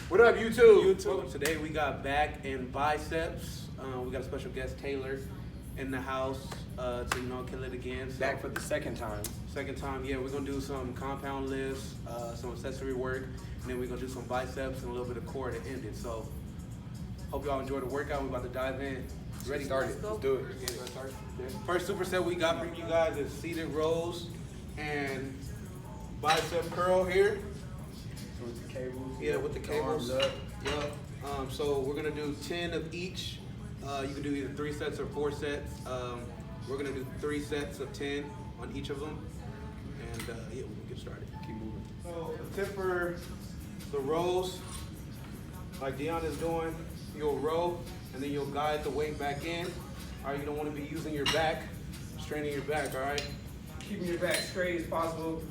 What up, YouTube? Well, today we got back in Biceps. We got a special guest, Taylor, in the house to kill it again. So, Back for the second time. second time, yeah. We're gonna do some compound lifts, some accessory work, and then we're gonna do some biceps and a little bit of core to end it. So hope y'all enjoy the workout. We're about to dive in. Ready? Let's do it. First superset we got from you guys is seated rows and bicep curl here. With the cables. Yeah, with the cables. Arms up. Yeah. So we're gonna do 10 of each. You can do either 3 sets or 4 sets. We're gonna do 3 sets of 10 on each of them, and yeah, we can get started. Keep moving. So the tip for the rows, like Dion is doing, you'll row and then you'll guide the weight back in. All right, you don't want to be using your back, straining your back. All right. Keeping your back straight as possible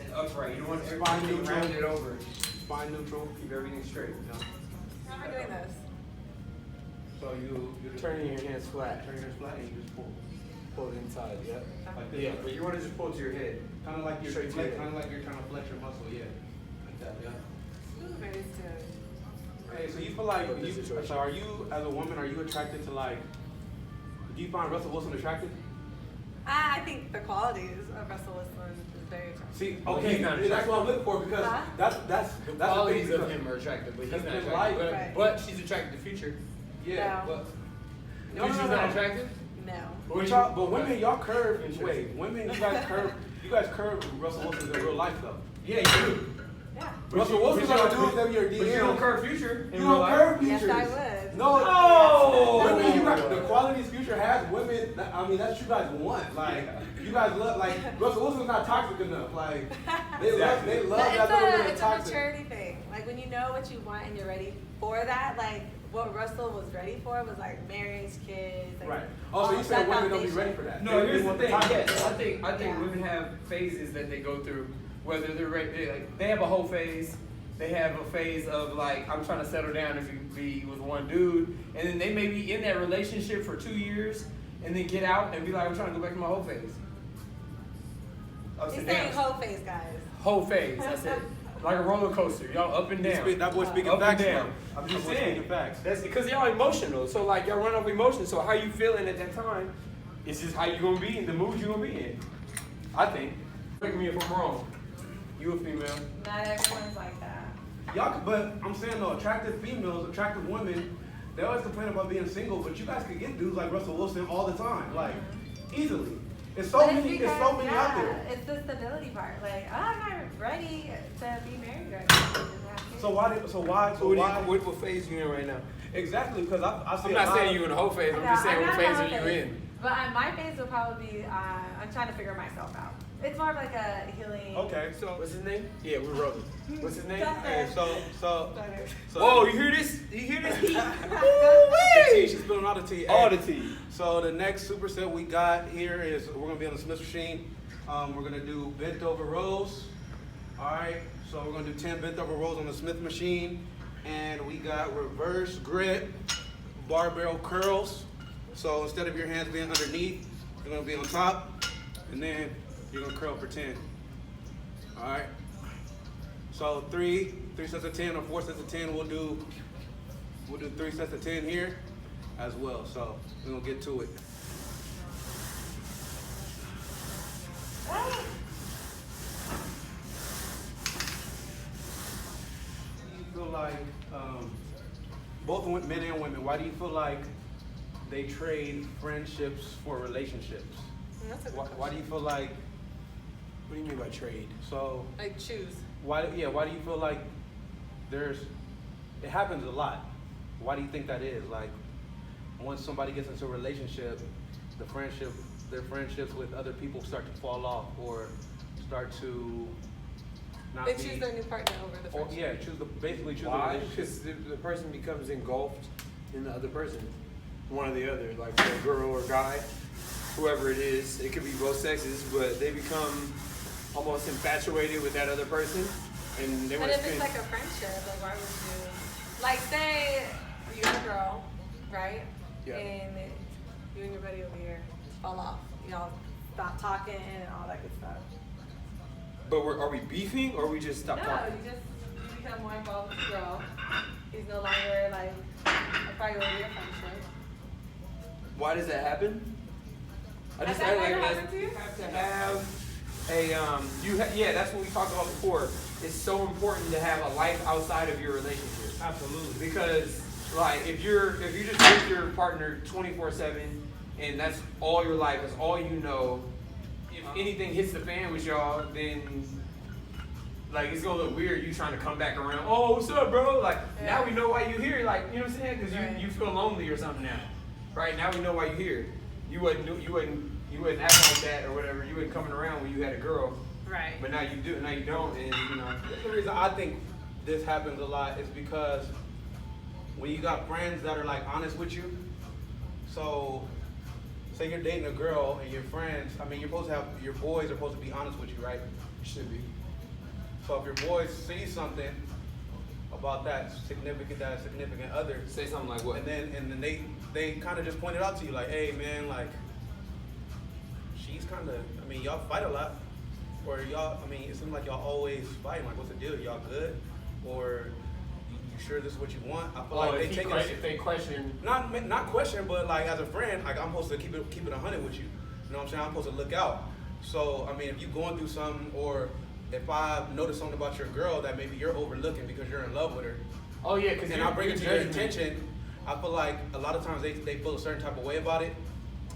and upright. You don't want Spine everything neutral. rounded over. Spine neutral. Keep everything straight. How am I doing this? So you're Turning your hands flat. turning your flat and you just pull. Pull it inside. Yep. Like this. Yeah, but you want to just pull to your head. Kind of like you're Straight to your head. kind of like you're trying to flex your muscle. Yeah. Like that. Yeah. Ooh, very good. Hey, so you feel like But this situation. so are you as a woman, are you attracted to like? Do you find Russell Wilson attractive? I think the qualities of Russell Wilson is very attractive. See, Well, okay, he's not that's what I'm looking for because Huh? that's The the qualities thing of because- him are attractive, but he's That's not been attractive. life. Right. But she's attracted to Future. Yeah, No. but No, she's not attractive? No. but women, y'all curve. Wait, women, you guys curve Russell Wilson in real life though. Yeah, you do. Yeah. Russell Wilson's But gonna you do them your But you don't DM. curve Future in You real don't life. curve Yes, features. I would. No. Oh! Women, you got the qualities Future has. Women, I mean, that's what you guys want. Like, you guys love. Like, Russell Wilson's not toxic enough. Like, they Exactly. love But that little bit of it's a toxic. maturity thing. Like when you know what you want and you're ready for that, like what Russell was ready for was like marriage, kids. Like, Right. all Oh, so you said that women don't be foundation. ready for that. No, They here's the want thing. toxic. Yes, I think Yeah. women have phases that they go through. Whether they're ready, they have a whole phase. They have a phase of like, I'm trying to settle down if you be with one dude, and then they may be in that relationship for 2 years, and then get out and be like, I'm trying to go back to my whole phase. Ups He's and saying downs. whole face, guys. Whole phase. I said, like a roller coaster, y'all up and down. That boy speaking Up and facts, down. bro. I'm just That boy saying. speaking facts. That's because y'all emotional. So like y'all run off emotions. So how you feeling at that time? It's just how you gonna be in the mood you gonna be in. I think. Correct me if I'm wrong. You a female? Not everyone's like that. Y'all, but I'm saying though, attractive females, attractive women, they always complain about being single, but you guys could get dudes like Russell Wilson all the time, like easily. It's so But many, it's so because, many yeah, out there. It's the stability part. Like, I'm not ready to be married right now. So why? What phase you in right now? Exactly, because I see I'm a not lot saying of- you in the whole phase. I'm No, just saying I'm what not phase in are my you phase. in? But my phase will probably be, I'm trying to figure myself out. It's more of like a healing. Okay, so What's his name? Yeah, we're rolling. What's his name? hey, so Whoa, you hear this? You hear this? the tea, she's spilling all the tea. All Hey, the tea. So the next superset we got here is we're gonna be on the Smith machine. We're gonna do bent over rows. All right. So we're gonna do 10 bent over rows on the Smith machine, and we got reverse grip, barbell curls. So instead of your hands being underneath, they're gonna be on top, and then you're gonna curl for 10. All right. So three sets of 10 or 4 sets of 10. We'll do 3 sets of 10 here as well. So we're gonna get to it. Do you feel like both men and women? Why do you feel like they trade friendships for relationships? That's a good Why do you feel like What do you mean by trade? so? Like, choose. Why do you feel like it happens a lot? Why do you think that is? Like, once somebody gets into a relationship, their friendships with other people start to fall off or start to not They be. choose their new partner over the Or, friendship. yeah, basically choose the Why? relationship. Because the person becomes engulfed in the other person. One or the other, like a girl or guy, whoever it is. It could be both sexes, but they become almost infatuated with that other person. And they But want to if it's spend... like a friendship, like why would you? Like, say you're a girl, right? Yeah. And you and your buddy over here fall off. Y'all stop talking and all that good stuff. But are we beefing or we just stop No, talking? you become more involved with the girl, like a priority of friendship. Why does that happen? I Has just that feel ever like happened to you? you have to have a yeah, that's what we talked about before. It's so important to have a life outside of your relationship. Absolutely. Because like if you just with your partner 24/7 and that's all your life, that's all you know, if anything hits the fan with y'all, then like it's gonna look weird. You trying to come back around. Oh, what's up, bro? Like now we know why you here. Like you know what I'm saying? Because you feel lonely or something now, right? Now we know why you here. You wasn't acting like that or whatever. You wasn't coming around when you had a girl. Right. But now you do. Now you don't, and you know. The reason I think this happens a lot is because when you got friends that are like honest with you, so say you're dating a girl and your friends, I mean, you're supposed to have, your boys are supposed to be honest with you, right? Should be. So if your boys see something about that significant other, Say something like what? and then they kind of just point it out to you, like, hey man, like she's kind of, I mean, y'all fight a lot, or y'all, I mean, it seems like y'all always fighting. Like, what's the deal? Y'all good, or you sure this is what you want? I feel like they take it. If they question. Not question, but like as a friend, like I'm supposed to keep it 100 with you. You know what I'm saying? I'm supposed to look out. So I mean, if you're going through something, or if I notice something about your girl that maybe you're overlooking because you're in love with her, Oh yeah, because and I bring it to your attention, I feel like a lot of times they feel a certain type of way about it,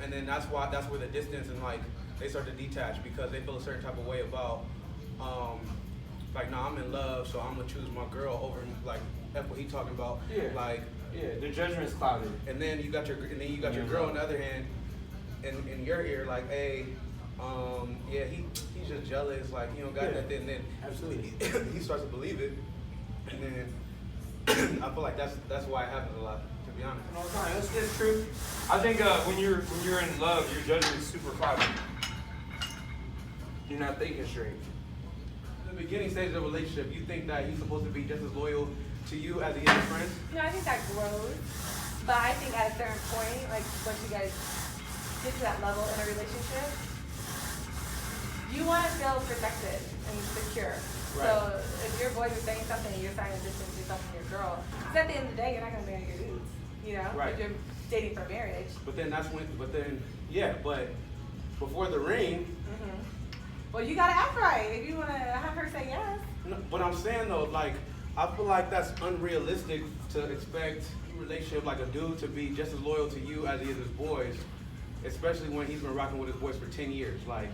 and then that's where the distance and like they start to detach because they feel a certain type of way about like, nah, I'm in love, so I'm gonna choose my girl over like that's what he talking about. Yeah. Like, yeah, the judgment's clouded. and then you got your girl on the other hand, in your ear like, hey, yeah, he's just jealous, like he don't got that. And then Absolutely. he starts to believe it, and then I feel like that's why it happens a lot, to be honest. No, that's true. I think when you're in love, your judgment is super clouded. You're not thinking straight. In the beginning stages of a relationship, you think that he's supposed to be just as loyal to you as he is to friends? No, I think that grows. But I think at a certain point, like once you guys get to that level in a relationship, you want to feel protected and secure. Right. So if your boys are saying something and you're trying to distance yourself from your girl, because at the end of the day, you're not going to marry your dudes, you know? Right. If you're dating for marriage. But before the ring, Well, you got to act right if you want to have her say yes. no, but I'm saying though, like, I feel like that's unrealistic to expect a relationship like a dude to be just as loyal to you as he is his boys, especially when he's been rocking with his boys for 10 years. Like,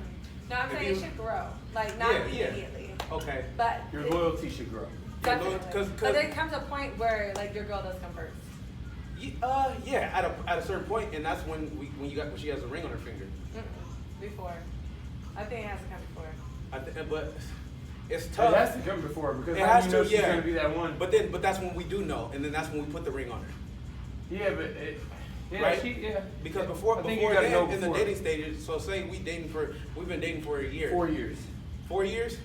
No, I'm if saying you- it should grow. Like, not Yeah. immediately. okay. But Your loyalty should grow. definitely. 'cause- But there comes a point where, like, your girl does come first. Yeah, at a certain point, and that's when she has a ring on her finger. Before. I think it has to come before. But it's It tough. has to come before because It how has do you know to, she's yeah. gonna be that one. But that's when we do know, and then that's when we put the ring on her. Yeah, but Right? yeah. Because before I think you gotta know then, in the before. dating stages, so say we've been dating for a year. 4 years. 4 years?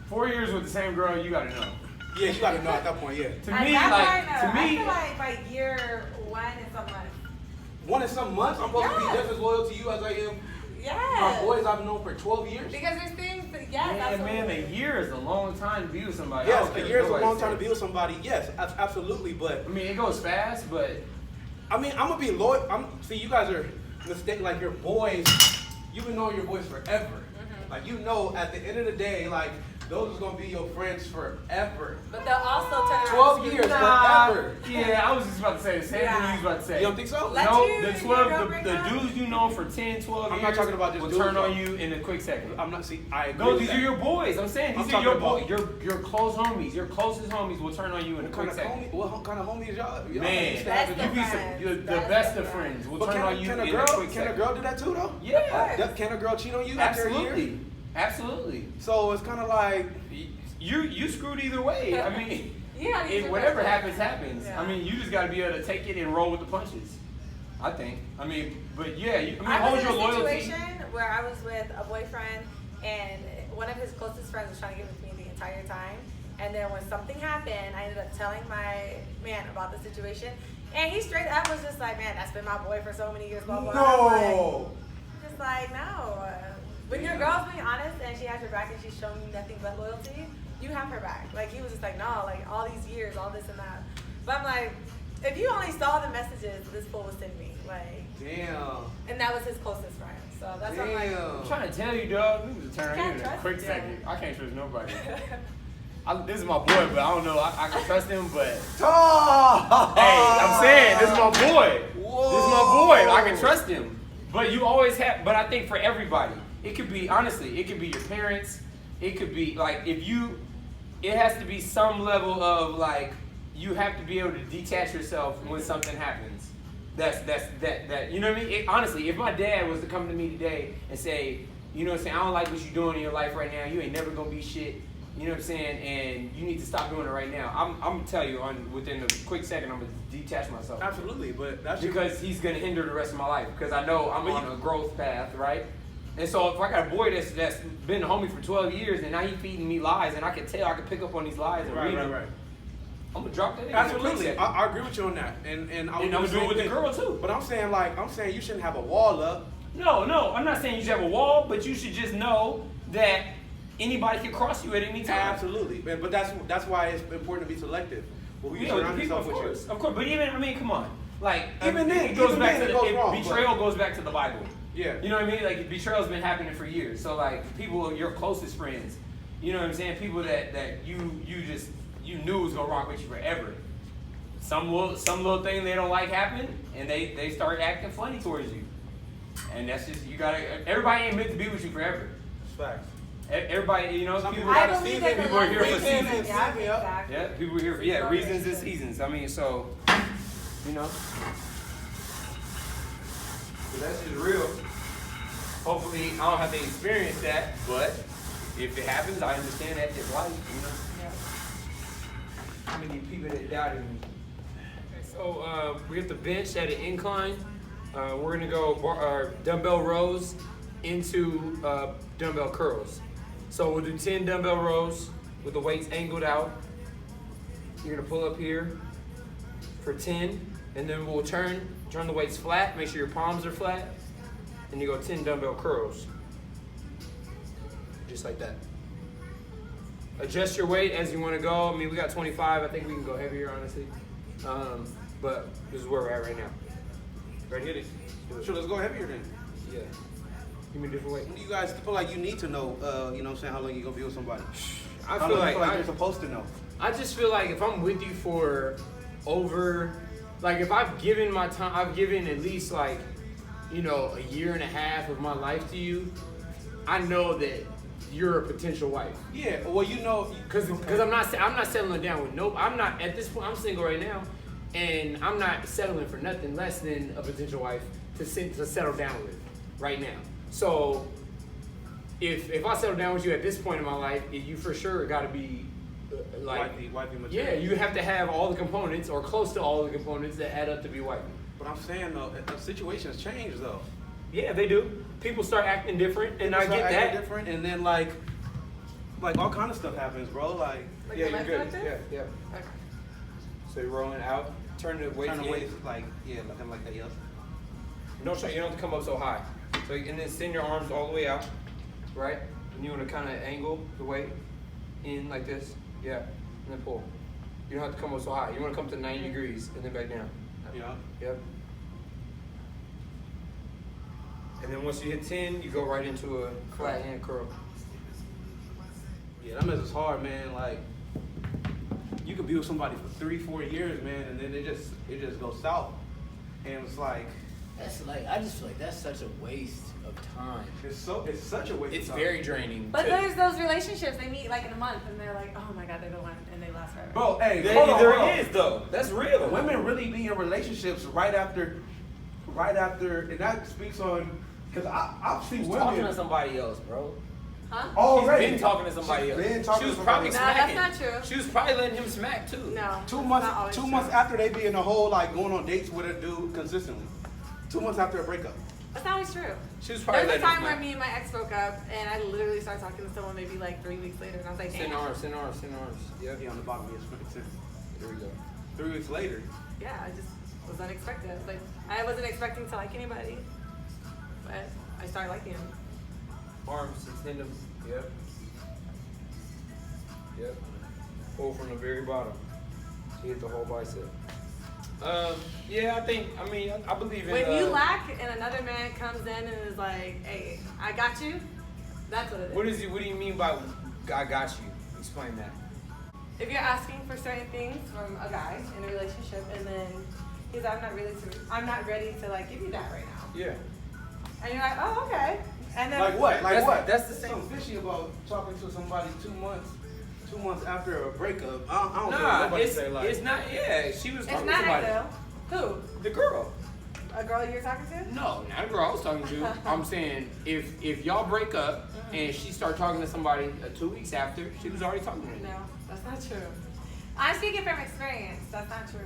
4 years with the same girl, you gotta know. Yeah, you gotta know at that point, yeah. To At me, that like, point, to no. me, I feel like by year 1 and some months. 1 and some months, I'm supposed to Yes. be just as loyal to you as I am Yes. my boys I've known for 12 years. Because there's things that, yes, yeah, absolutely. man, a year is a long time to be with somebody. I Yes, don't care a what year is a nobody long time to says. be with somebody. Yes, absolutely, but I mean, it goes fast, but I mean, I'm gonna be loyal. See, you guys are mistaken. Like your boys, you've been knowing your boys forever. Like you know, at the end of the day, like those are gonna be your friends forever. But they'll also turn around 12 and years, screw nah, forever. yeah, I was just about to say the same thing Yeah. you was about to say. You don't think so? Let No, you the and 12, your girl the break up? dudes you know for 10, 12 I'm years not talking about just will dudes, turn on though. you in a quick second. I'm not. See, I agree. No, with these that. are your boys. I'm saying I'm these are your talking boys. about- Your close homies. Your closest homies will turn on you in a What quick kind of second. homie? What kind of homies y'all? Man, used to have Best to of do? friends. the That's best the of friends. friends will But turn on you can a in a girl? quick Can a second. girl do that too, though? Yeah, Can a girl cheat on you after a year? absolutely, absolutely. So it's kind of like, You screwed either way. I mean, Yeah, these are whatever best happens, friends. happens. Yeah. I mean, you just got to be able to take it and roll with the punches. I think. I mean, but yeah, I hold was in your a loyalty. situation where I was with a boyfriend and one of his closest friends was trying to get with me the entire time. And then when something happened, I ended up telling my man about the situation. And he straight up was just like, man, that's been my boy for so many years, blah, blah, blah. no. I'm just like, no. When your girl's being honest and she has your back and she's showing you nothing but loyalty, you have her back. Like, he was just like, no, like, all these years, all this and that. But I'm like, If you only saw the messages this fool was sending me, like, Damn. and that was his closest friend. So that's what I'm like. Damn. I'm trying to tell you, dog. This is a turn Can't in a trust quick him. second. I can't trust nobody. This is my boy, but I don't know. I can trust him, but Oh! hey, I'm saying this is my boy. Whoa. This is my boy. I can trust him. But you always have. But I think for everybody, it could be honestly, it could be your parents. It could be like if you. It has to be some level of like you have to be able to detach yourself when something happens. That you know what I mean? Honestly, if my dad was to come to me today and say, you know what I'm saying, I don't like what you're doing in your life right now. You ain't never gonna be shit. You know what I'm saying? And you need to stop doing it right now. I'm gonna tell you within a quick second, I'm gonna detach myself. Absolutely, but that's Because he's gonna hinder the rest of my life. Because I know I'm on a growth path, right? And so if I got a boy that's been a homie for 12 years and now he's feeding me lies and I can tell, I can pick up on these lies and read them, I'm gonna drop that in. Absolutely, I agree with you on that, and I'm gonna do it with the girl too. But I'm saying you shouldn't have a wall up. No, I'm not saying you should have a wall, but you should just know that anybody can cross you at any time. Absolutely, but that's why it's important to be selective. Well, you surround yourself with you. Of course, but even come on, like Even then, it goes even back then to it goes wrong, betrayal goes back to the Bible. Yeah. You know what I mean? Like betrayal's been happening for years. So like people, your closest friends, you know what I'm saying? People that you knew was gonna rock with you forever. Some little thing they don't like happen, and they start acting funny towards you. And that's just everybody ain't meant to be with you forever. Facts. Everybody, you know, Some people, people I gotta believe see in people are here for reasons. seasons. Yeah, exactly. yeah, people are here for reasons and seasons. I mean, so you know, so that's just real. Hopefully, I don't have to experience that, but if it happens, I understand that it's life. You know. Yeah. How many people that doubted me? Okay, so we have the bench at an incline. We're gonna go dumbbell rows into dumbbell curls. So we'll do 10 dumbbell rows with the weights angled out. You're gonna pull up here for 10, and then we'll turn the weights flat. Make sure your palms are flat, and you go 10 dumbbell curls, just like that. Adjust your weight as you want to go. I mean, we got 25. I think we can go heavier, honestly. But this is where we're at right now. Ready? Hit it. Sure, let's go heavier then. Yeah. Give me a different weight. When do you guys feel like you need to know, you know what I'm saying, how long you're going to be with somebody? I How feel long you like you're supposed to know? I just feel like if I'm with you for like if I've given my time, I've given at least like, you know, a year and a half of my life to you, I know that you're a potential wife. Yeah, well, you know, Cause I'm not settling down with I'm not at this point. I'm single right now, and I'm not settling for nothing less than a potential wife to settle down with right now. So if I settle down with you at this point in my life, you for sure got to be like wifey material. yeah, you have to have all the components or close to all the components that add up to be wifey. But I'm saying though, the situations change though. Yeah, they do. People start acting different, and I People get start that. acting different, and then like all kind of stuff happens, bro. Like Like Yeah, the you're life good. doctor? Yeah. Okay. So you're rolling out, turn the weight. turn the weights, like looking like that, yeah. No, so you don't have to come up so high. So and then send your arms all the way out, right? And you want to kind of angle the weight in like this, yeah, and then pull. You don't have to come up so high. You want to come to 90 degrees and then back down. Yeah. Yep. And then once you hit 10, you go right into a flat hand curl. Yeah, that mess is hard, man. Like, you could be with somebody for 3-4 years, man, and then it just goes south. And it's like, That's like, I just feel like that's such a waste of time. it's such a waste It's of time. very draining. But there's those relationships, they meet like in a month and they're like, oh my god, they're the one, and they last forever. Bro, hey, There hold on. is though. That's real. Women really be in relationships right after, and that speaks on, because I've seen She's women. talking to somebody else, bro. Huh? Already. She's been talking to somebody She's else. been talking She was to probably somebody else. No, smacking. that's not true. She was probably letting him smack too. No. 2 it's months, not always 2 true. months after they be in a whole, like, going on dates with a dude consistently. 2 months after a breakup. That's not always true. She was probably There's a letting him time where smack. me and my ex broke up, and I literally started talking to someone maybe like 3 weeks later, and I was like, Send damn. arms, send arms, send arms. Yeah. Yeah, on the bottom, yes, 100%. There we go. 3 weeks later. Yeah, I just was unexpected. Like, I wasn't expecting to like anybody, but I started liking him. Arms, extend them. Yep. Yep. Pull from the very bottom. So you hit the whole bicep. Yeah, I believe in. When you lack and another man comes in and is like, "Hey, I got you," that's what it is. What do you mean by I got you? Explain that. If you're asking for certain things from a guy in a relationship, and then he's like, I'm not ready to like give you that right now, Yeah. and you're like, "Oh, okay," and then Like what? Like what? That's the same. Something fishy about talking to somebody 2 months after a breakup. I don't care what Nah, nobody say. Like, it's not. Yeah, she was It's talking to not somebody. though. Who? The girl. A girl you're talking to? No, not a girl I was talking to. I'm saying if y'all break up and she start talking to somebody 2 weeks after, she was already talking to him. No, that's not true. I'm speaking from experience. That's not true.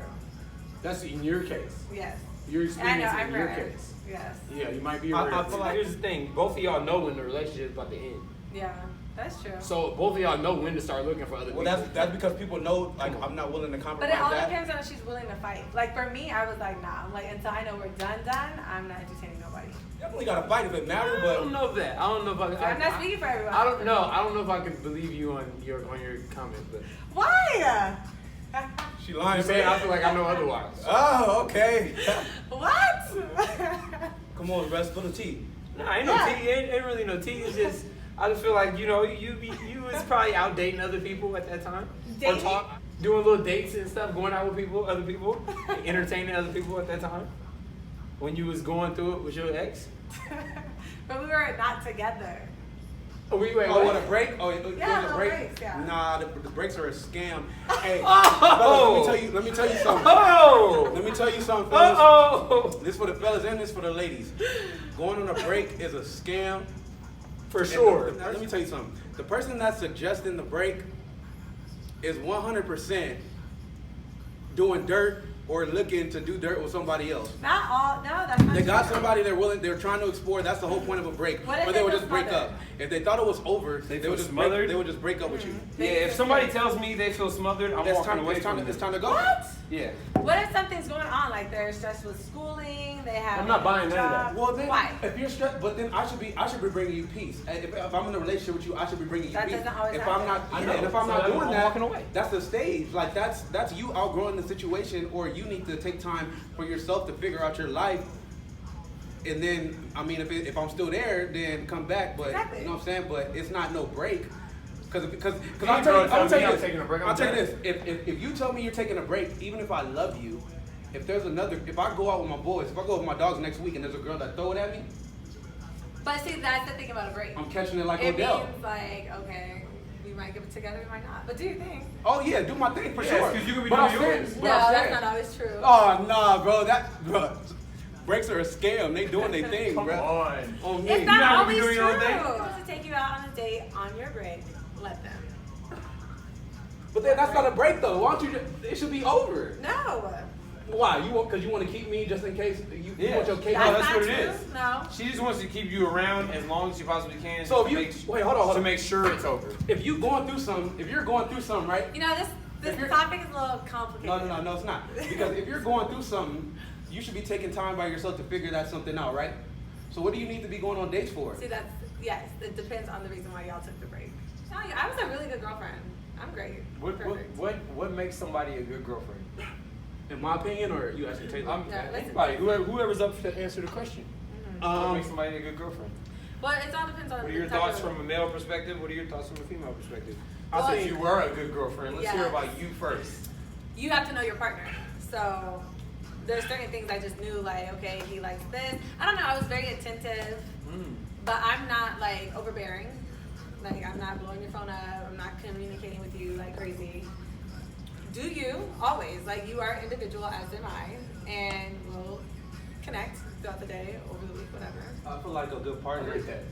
That's in your case. Yes. Your I know. experience I'm in your rare. case. Yes. Yeah, you might be I aware. feel like- Here's the thing: both of y'all know when the relationship is about to end. Yeah, that's true. So both of y'all know when to start looking for other well, people. that's because people know like Come on. I'm not willing to But compromise it all that. depends on if she's willing to fight. Like for me, I was like, nah. I'm like, until I know we're done, I'm not entertaining nobody. Definitely gotta fight if it matters, I but don't know that. I don't know if I'm not speaking for everyone. I don't know. I don't know if I can believe you on your comment, but Why? she I'm lying. saying I feel like I know otherwise. Oh, okay. What? Come on, rest for the tea. Nah, ain't no Yeah. tea. Ain't really no tea. It's just I just feel like you was probably out dating other people at that time, Dating? or doing little dates and stuff, going out with other people, entertaining other people at that time. When you was going through it with your ex. But we were not together. Oh, wait, Oh, what? what a break? Oh, it Yeah, was a no break. breaks, yeah. Nah, the breaks are a scam. Hey, Oh! fellas, let me tell you something. Oh! Let me tell you something, fellas. Oh! This for the fellas and this for the ladies. Going on a break is a scam. For And sure. let me tell you something. The person that's suggesting the break is 100% doing dirt or looking to do dirt with somebody else. Not all. No, that's not They got true. somebody they're trying to explore. That's the whole point of a break. What if Or they they would feel just break smothered? up. If they thought it was over, they feel would just smothered? they would just break up with you. Yeah, if somebody tells me they feel smothered, I'm It's walking time, away it's time, from it's them. time to go. What? Yeah. What if something's going on? Like they're stressed with schooling. They have. I'm not buying none of that. job. Well then, Why? if you're stressed, but then I should be bringing you peace. And if I'm in a relationship with you, I should be bringing you That peace. doesn't always If happen. I'm not, I know. and if I'm So not I'm doing that, walking away. that's the stage. Like that's you outgrowing the situation, or you need to take time for yourself to figure out your life. And then, I mean, if I'm still there, then come back. But Exactly. you know what I'm saying. But it's not no break. Because You I'll ain't tell you, gonna tell me I'm this. taking a break, I'm I'll tell you done. this. If you tell me you're taking a break, even if I love you, if I go out with my boys, if I go with my dogs next week and there's a girl that throw it at me, But see, that's the thing about a break. I'm catching it like It Odell. means like, okay, we might get it together, we might not. But do your thing. Oh yeah, do my thing for Yes, sure. 'cause you could be But doing I'm yours. saying- No, but I'm that's saying- not always true. Oh nah, bro. Breaks are a scam. They doing their thing, Come bro. on. On me. It's not not gonna always be doing true. your own thing? To take you out on a date on your break, let them. But then that's not a break though. Why don't you? It should be over. No. Why? Because you want to keep me just in case you Yeah. want your cake. No, That's that's not what true. it is. No. She just wants to keep you around as long as she possibly can. So to if you make, wait, hold to on. make sure it's over. If you're going through something, right? You know, this If you're- topic is a little complicated. No, it's not. Because if you're going through something, you should be taking time by yourself to figure that something out, right? So what do you need to be going on dates for? See, yes, it depends on the reason why y'all took the break. No, I was a really good girlfriend. I'm great. Perfect. What makes somebody a good girlfriend? In my opinion, or you asking Taylor? Yeah, listen. Anybody, whoever's up to answer the question. What makes somebody a good girlfriend? But it all depends on What are the your type thoughts of- from a male perspective? What are your thoughts from a female perspective? Well, I think you were a good girlfriend. Let's hear Yes. about you first. You have to know your partner. So there's certain things I just knew, like, okay, he likes this. I don't know, I was very attentive, but I'm not like overbearing. Like, I'm not blowing your phone up, I'm not communicating with you like crazy. Do you always, like, you are an individual, as am I, and we'll connect throughout the day, over the week, whatever. I feel like a good I partner. like that.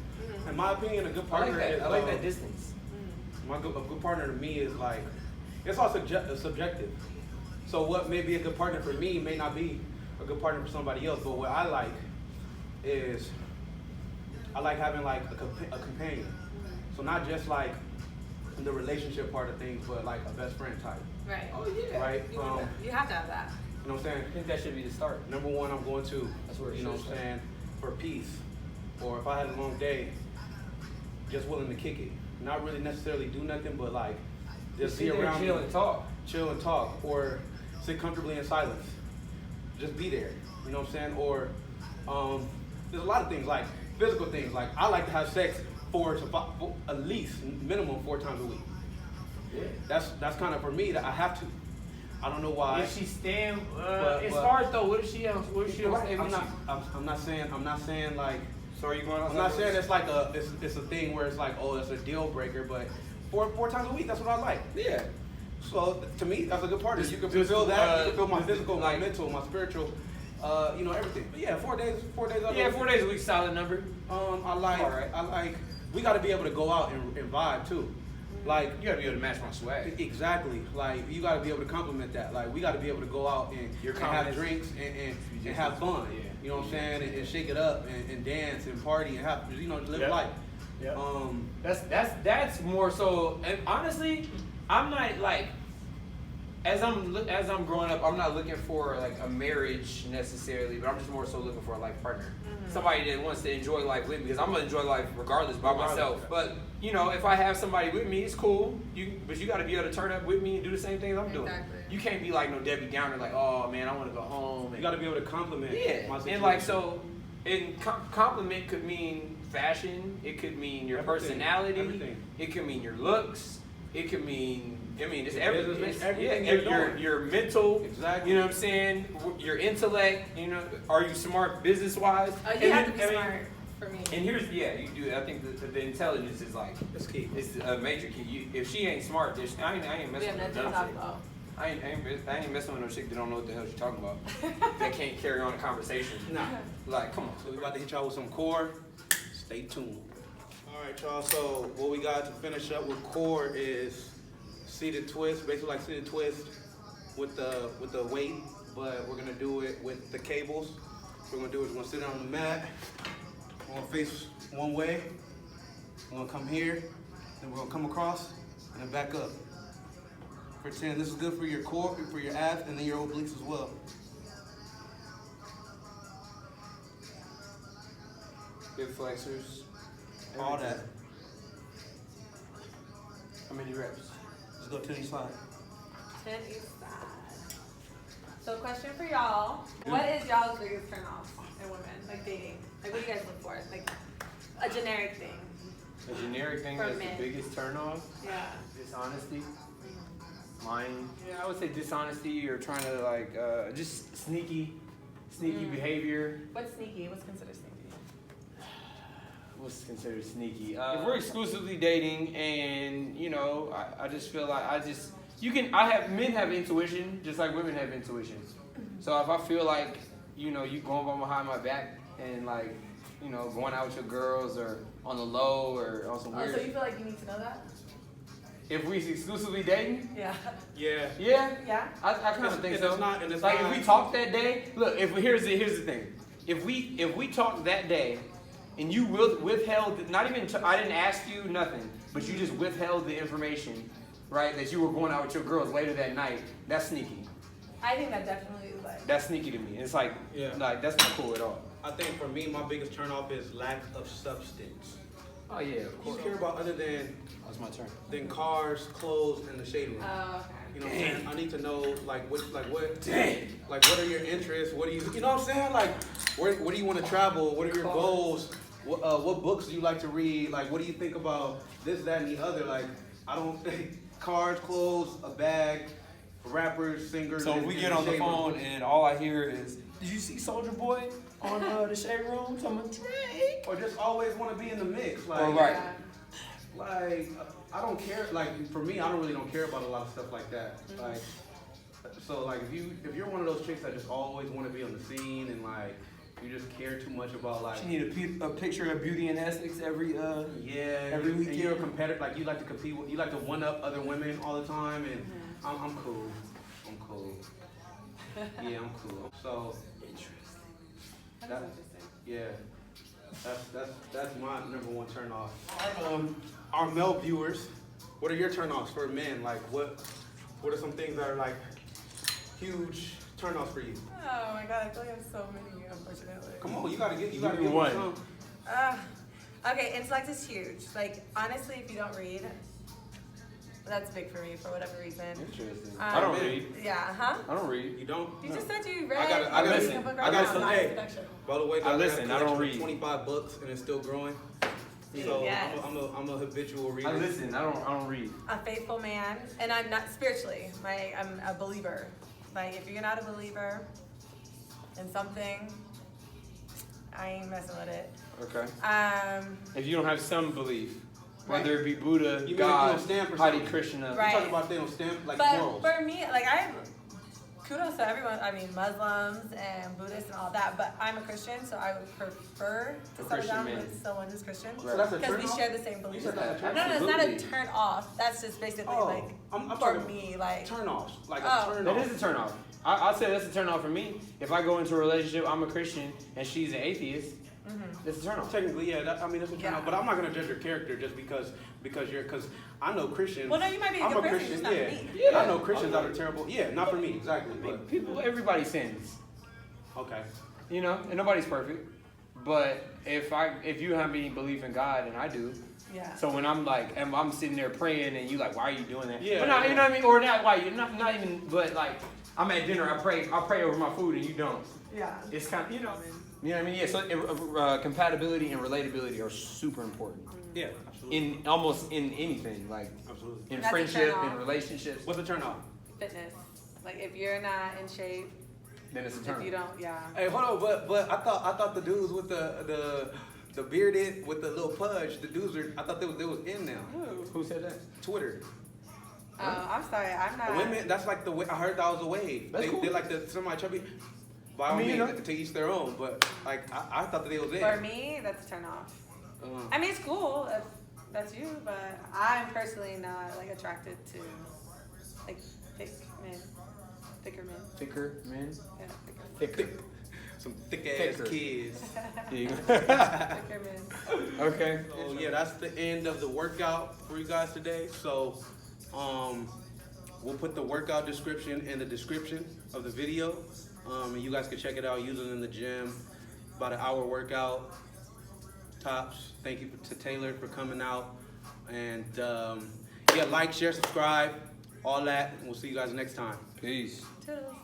In my opinion, a good I like partner that. is I like that distance. a good partner to me is like, it's all subjective. So what may be a good partner for me may not be a good partner for somebody else. But what I like is, I like having like a companion. So not just like the relationship part of things, but like a best friend type. Right. Oh yeah. Right? You have to have that. You know what I'm saying? I think that should be the start. Number one, I'm going to, That's where it you know should what I'm start. saying, for peace. Or if I had a long day, just willing to kick it. Not really necessarily do nothing, but like just be Sit there, around chill me, and talk. chill and talk, or sit comfortably in silence. just be there. You know what I'm saying? Or there's a lot of things like physical things. Like I like to have sex for at least minimum 4 times a week. Yeah. That's kind of for me that I have to. I don't know why. If she stand, But- it's but- hard though. What if she else? What if she else? I'm not saying like. So are you going? I'm not saying it's like it's a thing where it's like, oh, it's a deal breaker, but four times a week, that's what I like. Yeah. So to me, that's a good part of it. You can Just, feel that. You can feel my just, physical, like- my mental, my spiritual, everything. But yeah, 4 days. Yeah, 4 days a week, solid number. I like. We got to be able to go out and vibe too. Like You gotta be able to match my swag. exactly. Like you got to be able to complement that. Like we got to be able to go out and Your have confidence. drinks and have fun. Yeah. You know what I'm saying? And shake it up and dance and party and have live Yep. life. Yep. That's more so. And honestly, I'm not like as I'm growing up. I'm not looking for like a marriage necessarily, but I'm just more so looking for a life partner, somebody that wants to enjoy life with me. Because I'm gonna enjoy life regardless by myself. But if I have somebody with me, it's cool. But you got to be able to turn up with me and do the same things I'm doing. Exactly. You can't be like no Debbie Downer, like, oh man, I want to go home. you got to be able to complement. my Yeah, situation. and like so, compliment could mean fashion. It could mean your Everything, personality. everything. It could mean your looks. It could mean it's Your everything. business, It's, everything yeah, you're your doing. your mental. Exactly. You know what I'm saying? Your intellect. Are you smart business wise? Oh, you have to be smart for me. And here's you do. I think the intelligence is like That's key. it's a major key. If she ain't smart, I ain't We messing have with nothing no to dumb talk chick. about. I ain't messing with no chick that don't know what the hell she's talking about. That can't carry on a conversation. Nah. Like, come on. So we about to hit y'all with some core. Stay tuned. All right, y'all. So what we got to finish up with core is seated twist, basically like seated twist with the weight, but we're gonna do it with the cables. What we're gonna do is we're gonna sit down on the mat. We're gonna face one way. We're gonna come here, then we're gonna come across and then back up. For 10. This is good for your core, for your abs, and then your obliques as well. Hip flexors. All that. How many reps? Just go to each side. 10 each side. So question for y'all. What is y'all's biggest turnoff in women? Like dating? Like what do you guys look for? Like a generic thing. A generic thing For that's men. the biggest turnoff. Yeah. Dishonesty. Lying. Yeah, I would say dishonesty or trying to like just sneaky behavior. What's sneaky? What's considered sneaky? What's considered sneaky? If we're exclusively dating, and I just feel like men have intuition just like women have intuition. So if I feel like you going behind my back and like going out with your girls or on the low or on some Oh, weird. so you feel like you need to know that? If we exclusively dating, Yeah. Yeah. yeah, Yeah. I kind of think And so. it's not- and it's like not- if we talk that day, look. Here's the thing. If we talk that day, and you withheld, not even I didn't ask you nothing, but you just withheld the information, right? That you were going out with your girls later that night. That's sneaky. I think that definitely is like. That's sneaky to me. It's like, like that's not cool at all. I think for me, my biggest turnoff is lack of substance. Oh yeah, of What course. do you care about other That's my turn. than cars, clothes, and the shade room? Oh, okay. You know what I'm saying? I need to know what Dang. like what are your interests? What do you know what I'm saying? Like where do you want to travel? What are your goals? What books do you like to read? Like what do you think about this, that, and the other? Like I don't think cars, clothes, a bag, rappers, singers. So if and- we and get on the shade room. phone and all I hear is, "Did you see Soulja Boy on the shade room?" Someone Drake. Or just always want to be in the mix. Like, Oh, right. Yeah. like I don't care. Like for me, I don't care about a lot of stuff like that. Like so, like if you're one of those chicks that just always want to be on the scene and like you just care too much about like She need a picture of Beauty and Essex every every weekend. you're a competitor. Like you like to compete. You like to one up other women all the time, and I'm cool. I'm cool. Yeah, I'm cool. So That's That- interesting. yeah, that's my number one turn off. Our male viewers, what are your turn offs for men? Like what are some things that are like huge turn offs for you? Oh my god, I feel like I have so many, unfortunately. Come on, you gotta Give me give one. some. Okay, intellect is huge. Like, honestly, if you don't read, That's big for me for whatever reason. Interesting. I don't read. Yeah, huh? I don't read. You don't? You just said you read. I gotta listen. I got some. Hey, Production. by the way, I listen, I don't read. 25 books and it's still growing. So Yes. I'm a habitual reader. I listen. I don't read. A faithful man, and I'm not spiritually. I'm a believer. Like if you're not a believer in something, I ain't messing with it. Okay. If you don't have some belief, whether Right. it be Buddha, You God, don't stand for Hare something. Krishna. Right. You talk about they don't stand like But morals. for me, like kudos to everyone. I mean, Muslims and Buddhists and all that. But I'm a Christian, so I would prefer to settle Christian down man. with someone who's Christian. So that's a Because turn we off? share the same beliefs. You said that's a turn No, off? it's not a Absolutely. turn off. That's just basically Oh, like I'm for talking me, like turn offs, like Oh. a turn That off. is a turn off. I'll say that's a turn off for me. If I go into a relationship, I'm a Christian and she's an atheist, that's a turn off. Technically, yeah. That's a turn Yeah. off. But I'm not gonna judge your character just because I know Christians. Well, no, you might be a I'm good a person, Christian, just not for yeah. me. Yeah. I know Christians that are terrible. Yeah, not for me, exactly. But Everybody sins, okay. you know, and nobody's perfect. But if you have any belief in God, and I do, yeah. so when I'm sitting there praying, and you like, why are you doing that? Yeah, But not, yeah. you know what I mean, or not why you not even, but like I'm at dinner, I pray over my food, and you don't. Yeah. It's kind of, you know what I mean? Yeah. So compatibility and relatability are super important Yeah, absolutely. in almost in anything, like Absolutely. in That's a friendship, turn in off. relationships. What's a turn off? Fitness. Like if you're not in shape, Then it's a if turn. you don't, yeah. Hey, hold on, but I thought the dudes with the bearded with the little pudge, the dudes I thought they was in now. Who said that? Twitter. Oh, I'm sorry, I'm not. Women, that's like the way I heard that was a wave. That's cool. They like the semi-chubby. By all I mean, you means, know. to each their own. But like I thought that they was in. For me, that's a turn off. I mean, it's cool if that's you, but I'm personally not like attracted to like thicker men. Thicker men. Yeah, Thicker. Some thick ass Thicker. kids. There you go. thicker men. Okay. So yeah, that's the end of the workout for you guys today. So we'll put the workout description in the description of the video. And you guys can check it out, use it in the gym. About an hour workout. Tops. Thank you to Taylor for coming out. And yeah, like, share, subscribe, all that. And we'll see you guys next time. Peace. Toodles.